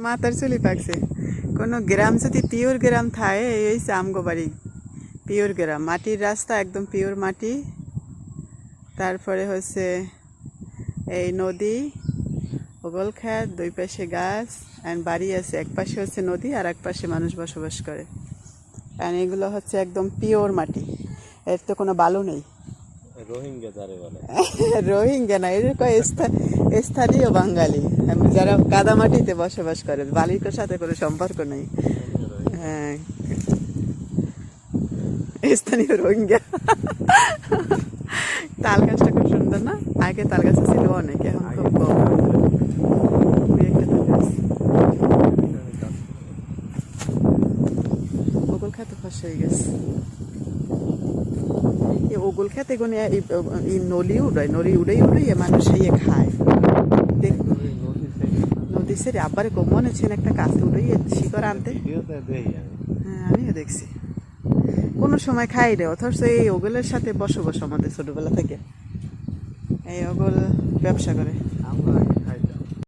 মাথার চুলি পাকছে। কোনো গ্রাম যদি পিওর গ্রাম থাকে এই হচ্ছে আমগো বাড়ি, পিওর গ্রাম, মাটির রাস্তা, একদম পিওর মাটি। তারপরে হচ্ছে এই নদী, ওগল খেত, দুই পাশে গাছ, অ্যান্ড বাড়ি আছে। এক পাশে হচ্ছে নদী আর এক পাশে মানুষ বসবাস করে। অ্যান্ড এগুলো হচ্ছে একদম পিওর মাটি, এর তো কোনো বালু নেই। রোহিঙ্গা যারে বলে রোহিঙ্গা না, এরকম স্থানীয় বাঙালি যারা কাদামাটিতে বসবাস করে, বালির সাথে কোনো সম্পর্ক নেই। হ্যাঁ, স্থানীয় রোহিঙ্গা। তাল গাছটা খুব সুন্দর না? আগে তাল গাছ ছিল অনেক, এখন খুব কম। দুই একটা তাল গাছ। ওগুল খেতে ফস হয়ে গেছে। এই ওগুল খেতে এগুলো এই নলি উড়ায়, নলি উড়াই মানুষ ইয়ে খায়। নদী সেরে আবার মনে হচ্ছে একটা কাছে উড়াই শিকড় আনতে। হ্যাঁ, আমিও দেখছি। কোনো সময় খাই রে, অথচ এই ওগুলের সাথে বসবাস আমাদের ছোটবেলা থেকে। এই ওগুল ব্যবসা করে।